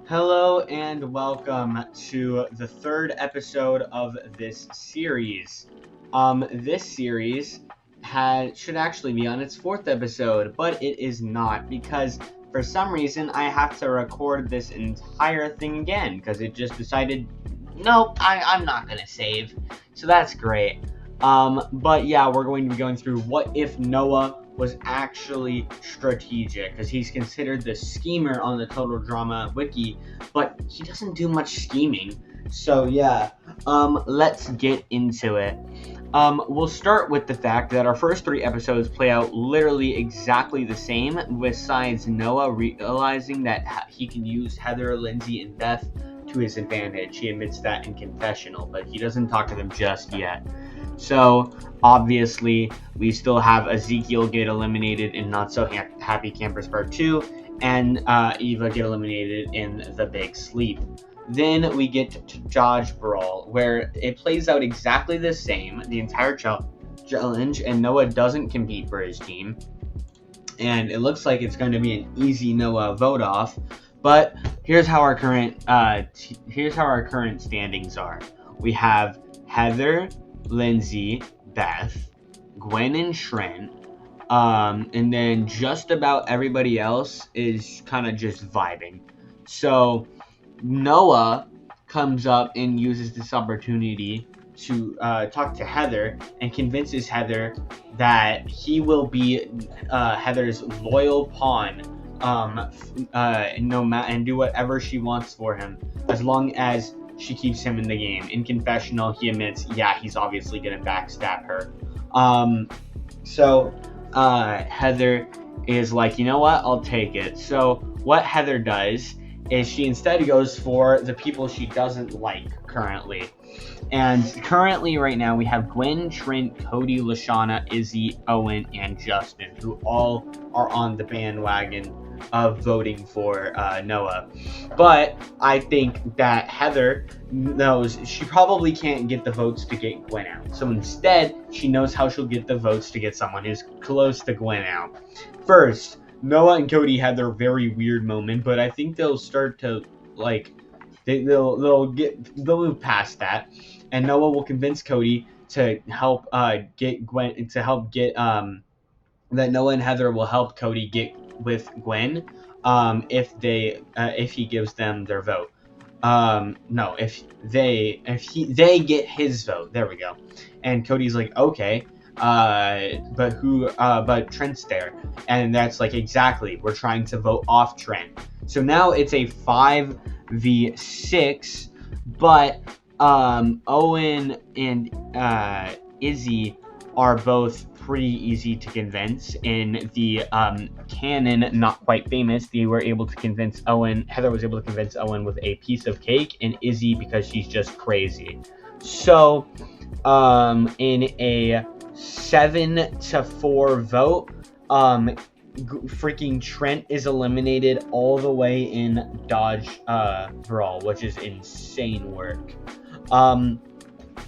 Hello and welcome to the third episode of this series. This series should actually be on its fourth episode, but it is not because for some reason I have to record this entire thing again because it just decided, nope, I'm not gonna save. So that's great. But yeah, we're going to be going through what if Noah was actually strategic, because he's considered the schemer on the Total Drama wiki, but he doesn't do much scheming. So yeah, let's get into it. We'll start with the fact that our first three episodes play out literally exactly the same, besides Noah realizing that he can use Heather, Lindsay, and Beth to his advantage. He admits that in confessional, but he doesn't talk to them just yet. So, obviously, we still have Ezekiel get eliminated in Not So Happy Campers Part 2, and Eva get eliminated in The Big Sleep. Then we get to Dodge Brawl, where it plays out exactly the same, the entire challenge, and Noah doesn't compete for his team. And it looks like it's going to be an easy Noah vote off, but here's how our current standings are. We have Heather, Lindsay, Beth, Gwen, and Trent, and then just about everybody else is kind of just vibing. So Noah comes up and uses this opportunity to talk to Heather and convinces Heather that he will be Heather's loyal pawn, and do whatever she wants for him, as long as she keeps him in the game. In confessional, he admits, yeah, he's obviously gonna backstab her. So Heather is like, you know what, I'll take it. So what Heather does is she instead goes for the people she doesn't like currently. And currently, right now, we have Gwen, Trent, Cody, Lashana, Izzy, Owen, and Justin, who all are on the bandwagon of voting for Noah. But I think that Heather knows she probably can't get the votes to get Gwen out. So instead, she knows how she'll get the votes to get someone who's close to Gwen out. First, Noah and Cody had their very weird moment, but I think they'll start to they'll move past that, and Noah will convince Cody to help get Gwen that Noah and Heather will help Cody get with Gwen if he gives them their vote. No, if they get his vote. There we go. And Cody's like, okay, but Trent's there, and that's like, exactly, we're trying to vote off Trent. So now it's a 5v6, but Owen and Izzy are both pretty easy to convince. In the canon, Not Quite Famous, Heather was able to convince Owen with a piece of cake, and Izzy because she's just crazy. So in a 7-4 vote, freaking Trent is eliminated all the way in Dodge Brawl, which is insane work.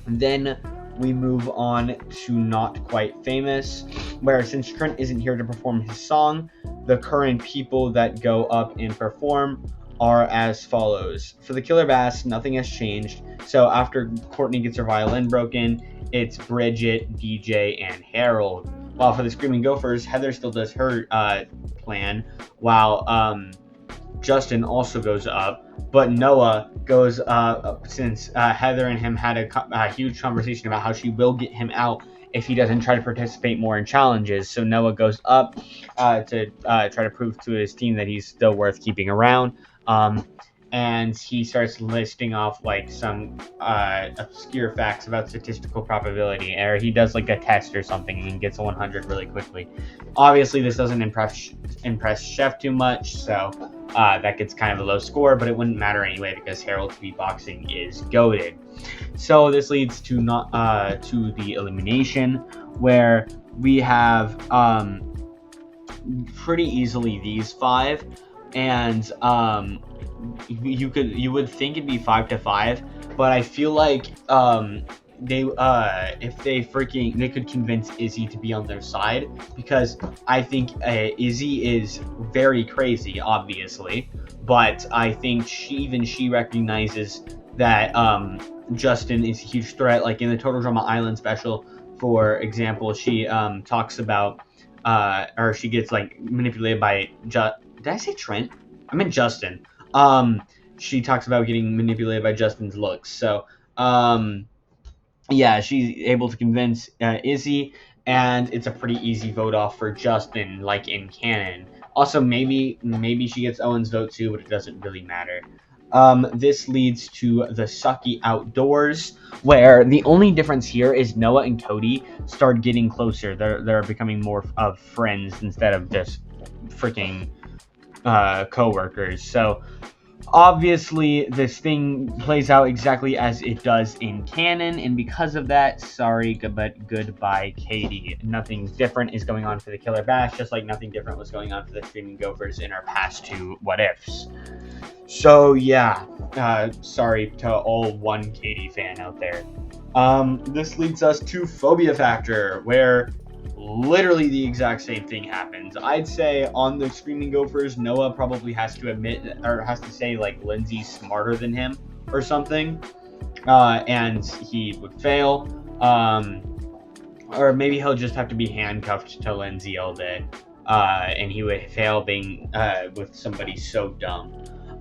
Then we move on to Not Quite Famous, where since Trent isn't here to perform his song, the current people that go up and perform are as follows. For the Killer Bass, nothing has changed. So after Courtney gets her violin broken, it's Bridget, DJ, and Harold. While for the Screaming Gophers, Heather still does her plan, while Justin also goes up. But Noah goes up, since Heather and him had a huge conversation about how she will get him out if he doesn't try to participate more in challenges. So Noah goes up to try to prove to his team that he's still worth keeping around. And he starts listing off like some obscure facts about statistical probability, or he does like a test or something and gets a 100 really quickly. Obviously, this doesn't impress Chef too much, so that gets kind of a low score, but it wouldn't matter anyway because Harold's beatboxing is goated. So this leads to the elimination, where we have pretty easily these five, and you would think it'd be 5-5, but I feel like they could convince Izzy to be on their side, because I think Izzy is very crazy, obviously, but I think she recognizes that Justin is a huge threat. Like in the Total Drama Island special, for example, she talks about or she gets like manipulated by did I say Trent? I meant Justin. She talks about getting manipulated by Justin's looks. So yeah, she's able to convince Izzy, and it's a pretty easy vote off for Justin, like in canon. Also, maybe she gets Owen's vote too, but it doesn't really matter. This leads to the sucky outdoors, where the only difference here is Noah and Cody start getting closer. They're becoming more of friends instead of just freaking co-workers. So obviously this thing plays out exactly as it does in canon, and because of that, sorry but goodbye Katie. Nothing different is going on for the Killer Bash, just like nothing different was going on for the Screaming Gophers in our past two what ifs. So yeah, sorry to all one Katie fan out there. This leads us to Phobia Factor, where literally the exact same thing happens. I'd say on the Screaming Gophers, Noah probably has to admit, or has to say, like, Lindsay's smarter than him or something, and he would fail. Or maybe he'll just have to be handcuffed to Lindsay all day, and he would fail being with somebody so dumb.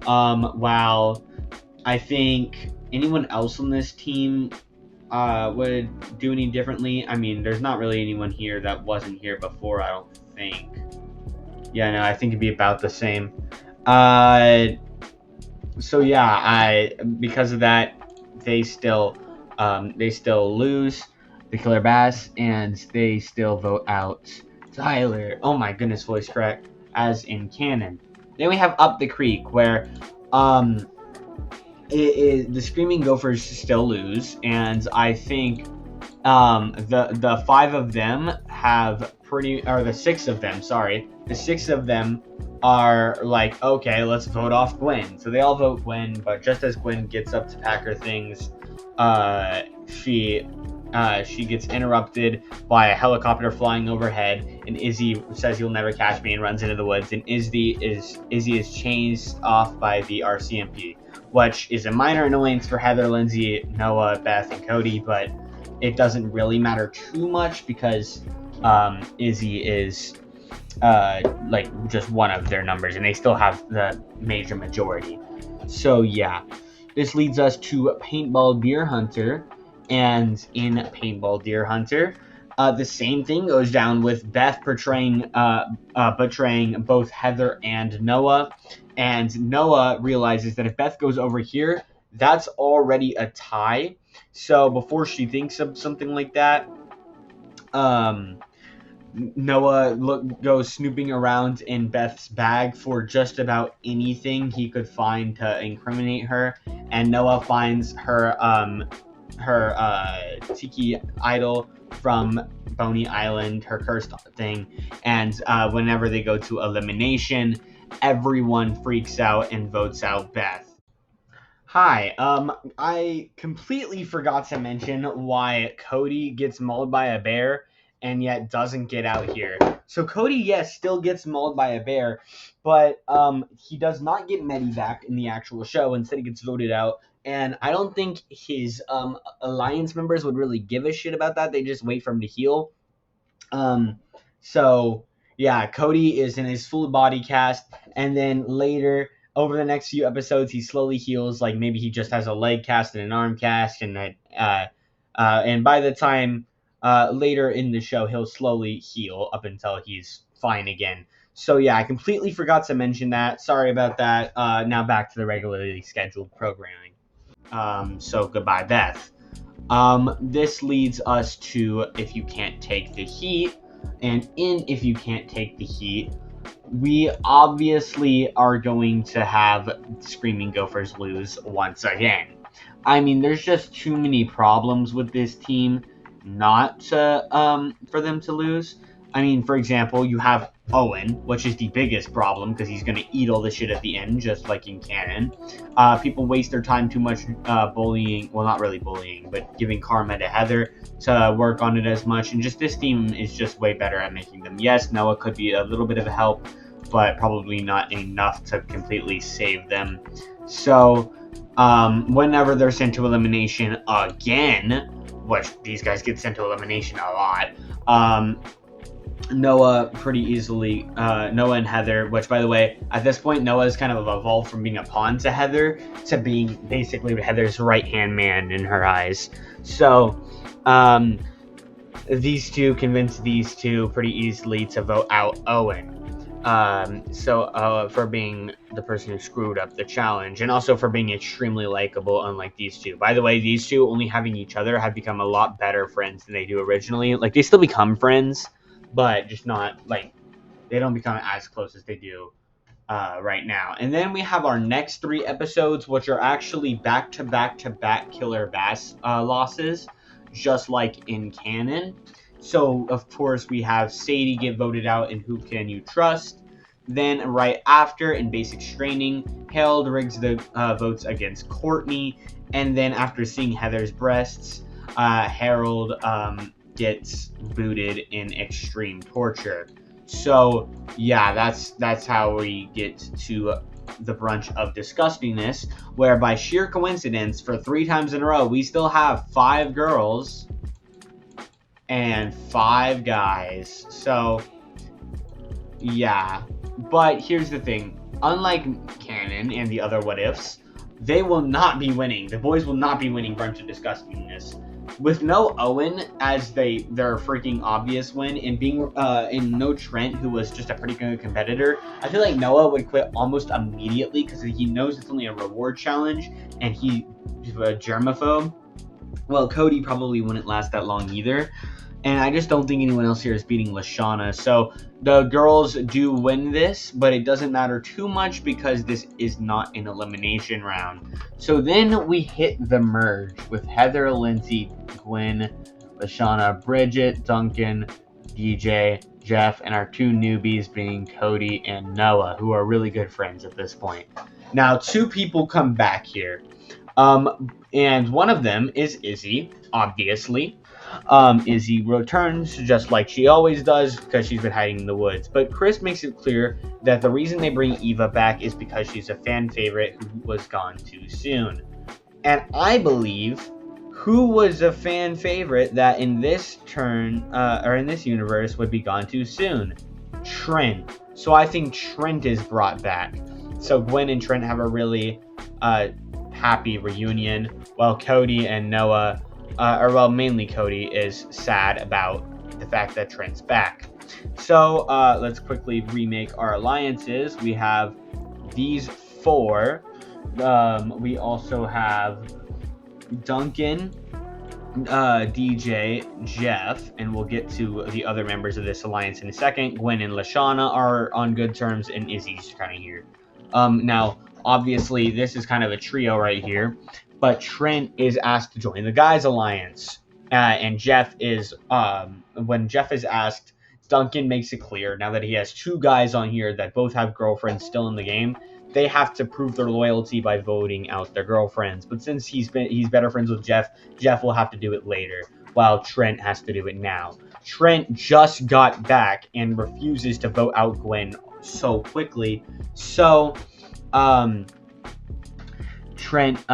While I think anyone else on this team would do any differently. I mean, there's not really anyone here that wasn't here before, I don't think. Yeah, no, I think it'd be about the same. So yeah, because of that, they still lose the Killer Bass, and they still vote out Tyler. Oh my goodness, voice crack, as in canon. Then we have Up the Creek, where the Screaming Gophers still lose, and I think the five of them have the six of them, sorry. The six of them are like, okay, let's vote off Gwen. So they all vote Gwen, but just as Gwen gets up to pack her things, she gets interrupted by a helicopter flying overhead, and Izzy says, "You'll never catch me," and runs into the woods, and Izzy is chased off by the RCMP, which is a minor annoyance for Heather, Lindsay, Noah, Beth, and Cody, but it doesn't really matter too much because Izzy is like just one of their numbers, and they still have the major majority. So yeah, this leads us to Paintball Deer Hunter, and in Paintball Deer Hunter, the same thing goes down with Beth betraying both Heather and Noah. And Noah realizes that if Beth goes over here, that's already a tie. So before she thinks of something like that, Noah goes snooping around in Beth's bag for just about anything he could find to incriminate her. And Noah finds her tiki idol from Boney Island, her cursed thing. And whenever they go to elimination, everyone freaks out and votes out Beth. Hi, I completely forgot to mention why Cody gets mauled by a bear and yet doesn't get out here. So Cody, yes, still gets mauled by a bear, but he does not get medevac in the actual show. Instead, he gets voted out, and I don't think his alliance members would really give a shit about that. They just wait for him to heal. So yeah, Cody is in his full body cast, and then later, over the next few episodes, he slowly heals. Like maybe he just has a leg cast and an arm cast, and and by the time later in the show, he'll slowly heal up until he's fine again. So yeah, I completely forgot to mention that. Sorry about that. Now back to the regularly scheduled programming. So goodbye, Beth. This leads us to If You Can't Take the Heat, and in If You Can't Take the Heat, we obviously are going to have Screaming Gophers lose once again. I mean, there's just too many problems with this team not to for them to lose. I mean, for example, you have Owen, which is the biggest problem because he's going to eat all the shit at the end, just like in canon. People waste their time too much bullying, well, not really bullying, but giving karma to Heather to work on it as much. And just this team is just way better at making them. Yes, Noah could be a little bit of a help, but probably not enough to completely save them. So whenever they're sent to elimination again, which these guys get sent to elimination a lot, Noah pretty easily, Noah and Heather, which by the way, at this point, Noah has kind of evolved from being a pawn to Heather to being basically Heather's right-hand man in her eyes. So, these two convinced these two pretty easily to vote out Owen. For being the person who screwed up the challenge, and also for being extremely likable, unlike these two. By the way, these two only having each other have become a lot better friends than they do originally. Like, they still become friends, but just not, like, they don't become as close as they do right now. And then we have our next 3 episodes, which are actually back-to-back-to-back Killer Bass losses, just like in canon. So, of course, we have Sadie get voted out in Who Can You Trust. Then, right after, in Basic Straining, Harold rigs the votes against Courtney. And then, after seeing Heather's breasts, Harold gets booted in Extreme Torture. So, yeah, that's how we get to the brunch of disgustingness, where by sheer coincidence, for 3 times in a row, we still have 5 girls and 5 guys. So, yeah. But here's the thing. Unlike canon and the other what-ifs, they will not be winning. The boys will not be winning Brunch of Disgustingness. With no Owen as their freaking obvious win, and being and no Trent, who was just a pretty good competitor, I feel like Noah would quit almost immediately because he knows it's only a reward challenge, and he's a germaphobe. Well, Cody probably wouldn't last that long either. And I just don't think anyone else here is beating Lashana. So the girls do win this, but it doesn't matter too much because this is not an elimination round. So then we hit the merge with Heather, Lindsay, Gwen, Lashana, Bridget, Duncan, DJ, Jeff, and our 2 newbies being Cody and Noah, who are really good friends at this point. Now, 2 people come back here. And one of them is Izzy, obviously. Izzy returns just like she always does because she's been hiding in the woods. But Chris makes it clear that the reason they bring Eva back is because she's a fan favorite who was gone too soon. And I believe who was a fan favorite that in this or in this universe would be gone too soon? Trent. So I think Trent is brought back. So Gwen and Trent have a really happy reunion, while Cody and Noah mainly Cody is sad about the fact that Trent's back. So, let's quickly remake our alliances. We have these 4. We also have Duncan, DJ, Jeff, and we'll get to the other members of this alliance in a second. Gwen and Lashana are on good terms, and Izzy's kind of here. Now, obviously, this is kind of a trio right here. But Trent is asked to join the guys' alliance. And Jeff is, when Jeff is asked, Duncan makes it clear, now that he has 2 guys on here that both have girlfriends still in the game, they have to prove their loyalty by voting out their girlfriends. But since he's better friends with Jeff, Jeff will have to do it later, while Trent has to do it now. Trent just got back and refuses to vote out Gwen so quickly. So, Trent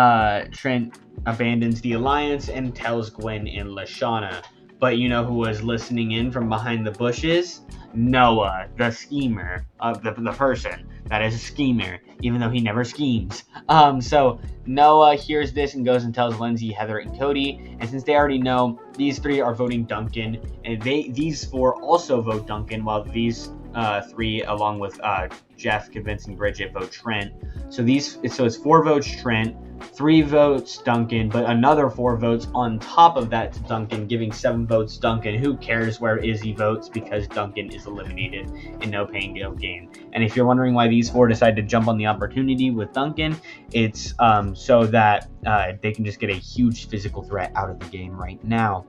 abandons the alliance and tells Gwen and Lashana. But you know who was listening in from behind the bushes? Noah, the schemer, the person that is a schemer, even though he never schemes. So Noah hears this and goes and tells Lindsay, Heather, and Cody. And since they already know, these 3 are voting Duncan, and these 4 also vote Duncan, while these 3, along with Jeff convincing Bridget, vote Trent. So it's 4 votes Trent, 3 votes Duncan, but another 4 votes on top of that to Duncan, giving 7 votes Duncan. Who cares where Izzy votes, because Duncan is eliminated and no pain, no gain. And if you're wondering why these 4 decided to jump on the opportunity with Duncan, it's so that they can just get a huge physical threat out of the game right now.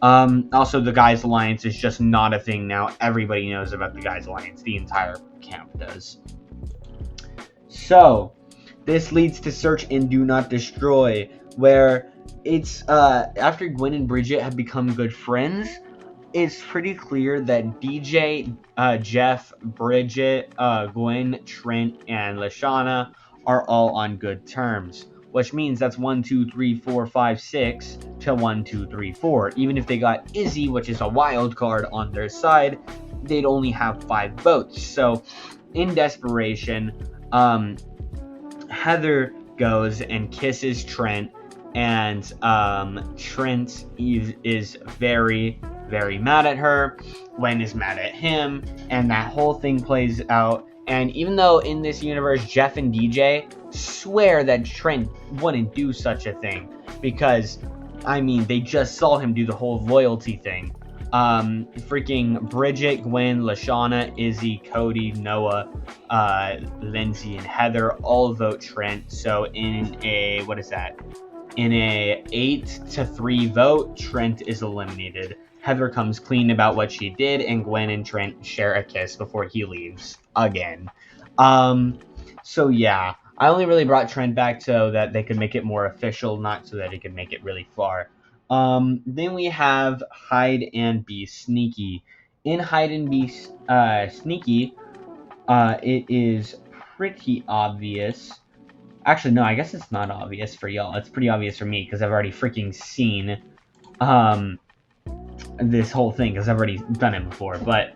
Also, the Guys Alliance is just not a thing now. Everybody knows about the Guys Alliance. The entire camp does. So, this leads to Search and Do Not Destroy, where it's, after Gwen and Bridget have become good friends, it's pretty clear that DJ, Jeff, Bridget, Gwen, Trent, and Lashana are all on good terms. Which means that's 1, 2, 3, 4, 5, 6 to 1, 2, 3, 4. Even if they got Izzy, which is a wild card, on their side, they'd only have 5 votes. So, in desperation, Heather goes and kisses Trent, and Trent is very, very mad at her. Gwen is mad at him, and that whole thing plays out. And even though in this universe, Jeff and DJ swear that Trent wouldn't do such a thing, because, I mean, they just saw him do the whole loyalty thing. Freaking Bridget, Gwen, Lashana, Izzy, Cody, Noah, Lindsay, and Heather all vote Trent. So in a, what is that? In a 8-3 vote, Trent is eliminated. Heather comes clean about what she did, and Gwen and Trent share a kiss before he leaves again. So yeah, I only really brought Trent back so that they could make it more official, not so that he could make it really far. Then we have Hide and Be Sneaky. In Hide and Be Sneaky, it is pretty obvious. Actually, no, I guess it's not obvious for y'all. It's pretty obvious for me, because I've already freaking seen this whole thing, because I've already done it before. But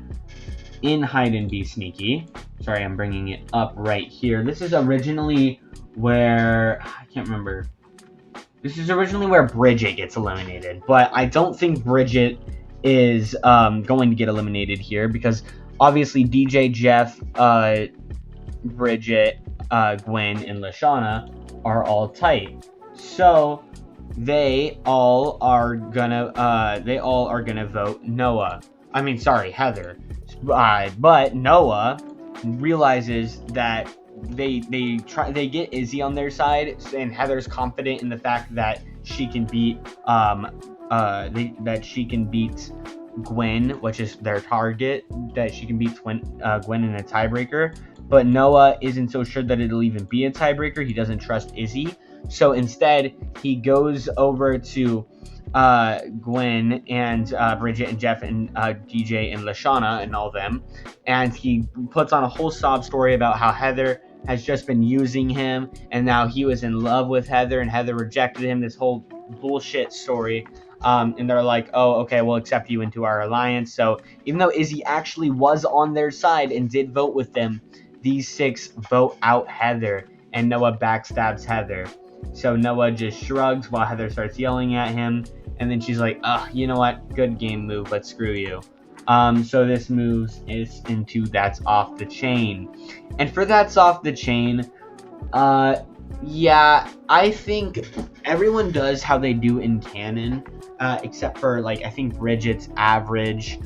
in Hide and Be Sneaky, sorry, I'm bringing it up right here. This is originally where, I can't remember. This is originally where Bridget gets eliminated, but I don't think Bridget is going to get eliminated here, because obviously DJ, Jeff, Bridget, Gwen, and Lashana are all tight. So they all are gonna vote Noah. I mean, sorry, Heather. But Noah realizes that they get Izzy on their side, and Heather's confident in the fact that she can beat Gwen, which is their target, that she can beat Gwen in a tiebreaker. But Noah isn't so sure that it'll even be a tiebreaker. He doesn't trust Izzy. So instead, he goes over to Gwen and Bridget and Jeff and DJ and Lashana and all them, and he puts on a whole sob story about how Heather has just been using him, and now he was in love with Heather, and Heather rejected him. This whole bullshit story. And they're like, oh, okay, we'll accept you into our alliance. So even though Izzy actually was on their side and did vote with them, these 6 vote out Heather, and Noah backstabs Heather. So Noah just shrugs while Heather starts yelling at him, and then she's like, ugh, you know what? Good game move, but screw you. So this moves is into That's Off the Chain. And for That's Off the Chain, yeah, I think everyone does how they do in canon, except for, like, I think Bridget's average.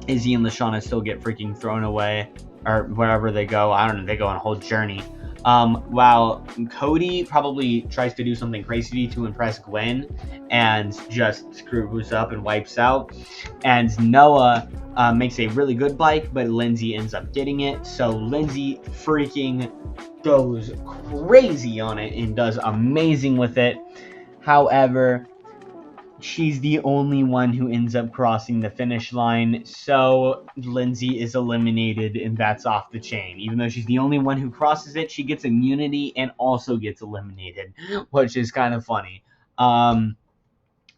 Izzy and Lashana still get freaking thrown away, or wherever they go. I don't know, they go on a whole journey. While Cody probably tries to do something crazy to impress Gwen and just screws up and wipes out. And Noah makes a really good bike, but Lindsay ends up getting it. So Lindsay freaking goes crazy on it and does amazing with it. However, she's the only one who ends up crossing the finish line, so Lindsay is eliminated, and That's Off the Chain. Even though she's the only one who crosses it, she gets immunity and also gets eliminated, which is kind of funny.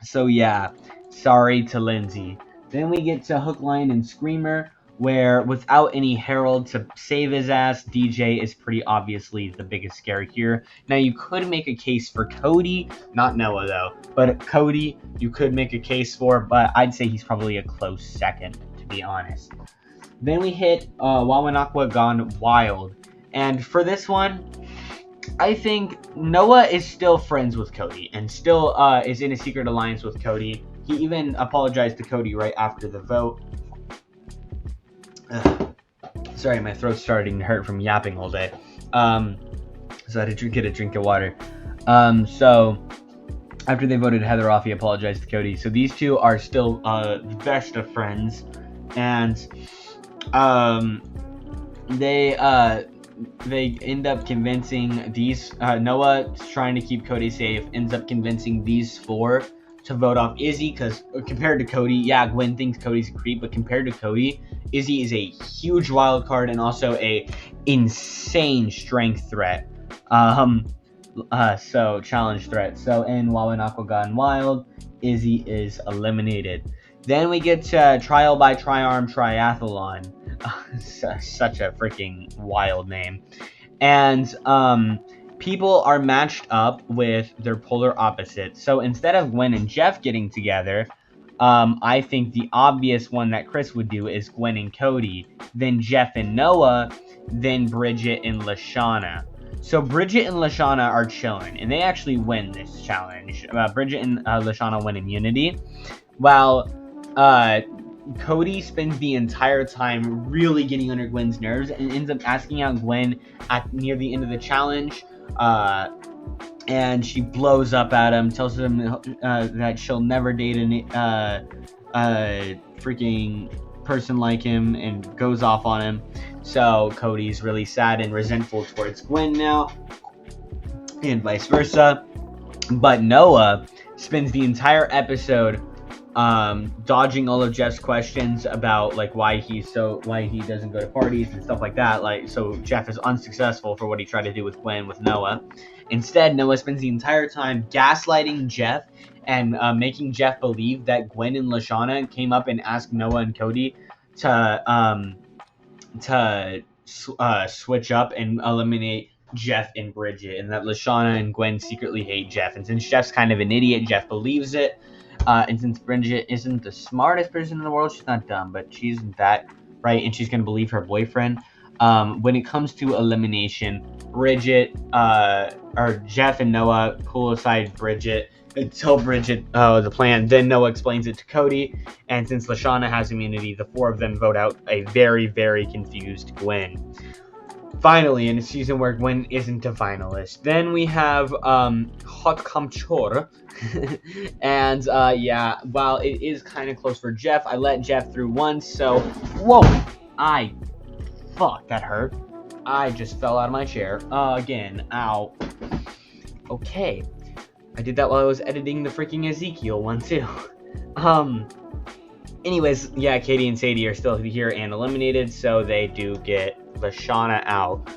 So yeah, sorry to Lindsay. Then we get to Hook, Line, and Screamer, where without any Herald to save his ass, DJ is pretty obviously the biggest scare here. Now, you could make a case for Cody, not Noah though, but Cody you could make a case for, but I'd say he's probably a close second, to be honest. Then we hit Wawanakwa Gone Wild, and for this one, I think Noah is still friends with Cody and still is in a secret alliance with Cody. He even apologized to Cody right after the vote. Ugh. Sorry, my throat's starting to hurt from yapping all day. So I had to get a drink of water. So after they voted Heather off, he apologized to Cody. So these two are still the best of friends, and they end up convincing these Noah trying to keep Cody safe, ends up convincing these four to vote off Izzy, because compared to Cody, yeah, Gwen thinks Cody's a creep, but compared to Cody, Izzy is a huge wild card and also a insane strength threat. So challenge threat. So in Wawanako Gone Wild, Izzy is eliminated. Then we get to Trial by Triarm Triathlon. Such a freaking wild name. And people are matched up with their polar opposites. So instead of Gwen and Jeff getting together, I think the obvious one that Chris would do is Gwen and Cody, then Jeff and Noah, then Bridget and Lashana. So Bridget and Lashana are chilling, and they actually win this challenge. Bridget and Lashana win immunity, while Cody spends the entire time really getting under Gwen's nerves and ends up asking out Gwen near the end of the challenge. And she blows up at him, tells him that she'll never date a freaking person like him, and goes off on him. So Cody's really sad and resentful towards Gwen now, and vice versa. But Noah spends the entire episode dodging all of Jeff's questions about like why he doesn't go to parties and stuff like that. Like, so Jeff is unsuccessful for what he tried to do with Gwen with Noah. Instead, Noah spends the entire time gaslighting Jeff and making Jeff believe that Gwen and Lashana came up and asked Noah and Cody to switch up and eliminate Jeff and Bridget, and that Lashana and Gwen secretly hate Jeff. And since Jeff's kind of an idiot, Jeff believes it. And since Bridget isn't the smartest person in the world, she's not dumb, but she isn't that, right? And she's going to believe her boyfriend. When it comes to elimination, Bridget, or Jeff and Noah pull aside Bridget and tell Bridget the plan. Then Noah explains it to Cody. And since Lashana has immunity, the four of them vote out a very, very confused Gwen. Finally, in a season where Gwen isn't a finalist. Then we have Hot Kamchor. And yeah, while it is kind of close for Jeff, I let Jeff through once, so whoa, fuck, that hurt. I just fell out of my chair again. Ow. Okay, I did that while I was editing the freaking Ezekiel one too. Anyways, yeah, Katie and Sadie are still here and eliminated, so they do get Lashana out.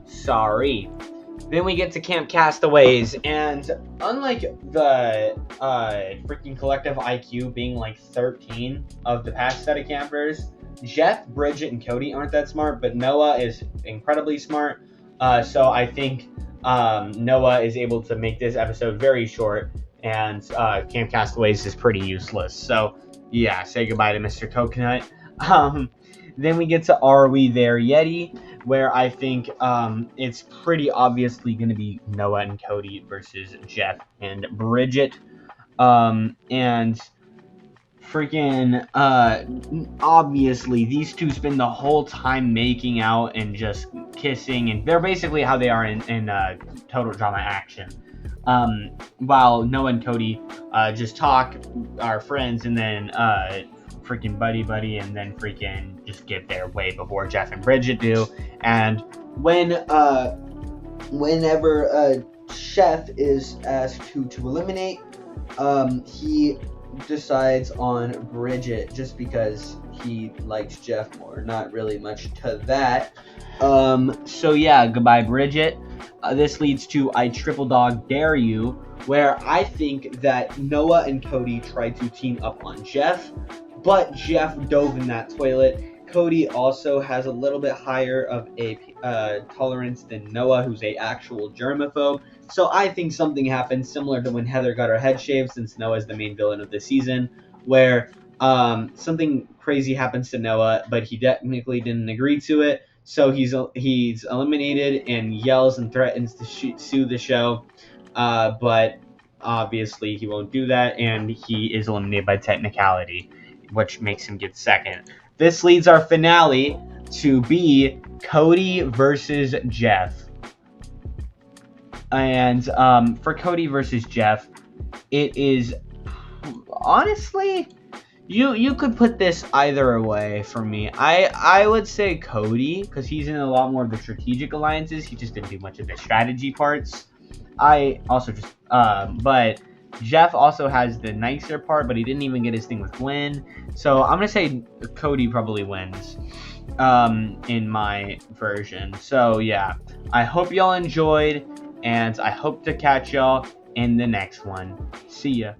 Sorry. Then we get to Camp Castaways, and unlike the freaking collective IQ being like 13 of the past set of campers, Jeff, Bridget, and Cody aren't that smart, but Noah is incredibly smart. So I think Noah is able to make this episode very short, and Camp Castaways is pretty useless. So yeah, say goodbye to Mr. Coconut. Then we get to Are We There Yeti, where I think it's pretty obviously going to be Noah and Cody versus Jeff and Bridget. And freaking obviously these two spend the whole time making out and just kissing, and they're basically how they are in Total Drama Action. While Noah and Cody just talk, are friends, and then freaking buddy, and then freaking just get there way before Jeff and Bridget do. And whenever Chef is asked who to eliminate, he decides on Bridget just because he likes Jeff more. Not really much to that. So yeah, goodbye Bridget. This leads to I Triple Dog Dare You, where I think that Noah and Cody tried to team up on Jeff, but Jeff dove in that toilet. Cody also has a little bit higher of a tolerance than Noah, who's a actual germaphobe. So I think something happened similar to when Heather got her head shaved, since Noah is the main villain of the season, where something crazy happens to Noah, but he technically didn't agree to it. So he's eliminated and yells and threatens to sue the show, but obviously he won't do that, and he is eliminated by technicality, which makes him get second. This leads our finale to be Cody versus Jeff. And for Cody versus Jeff, it is honestly, you could put this either way for me. I would say Cody, because he's in a lot more of the strategic alliances. He just didn't do much of the strategy parts. I also just but Jeff also has the nicer part, but he didn't even get his thing with Gwen. So I'm gonna say Cody probably wins in my version. So yeah, I hope y'all enjoyed, and I hope to catch y'all in the next one. See ya.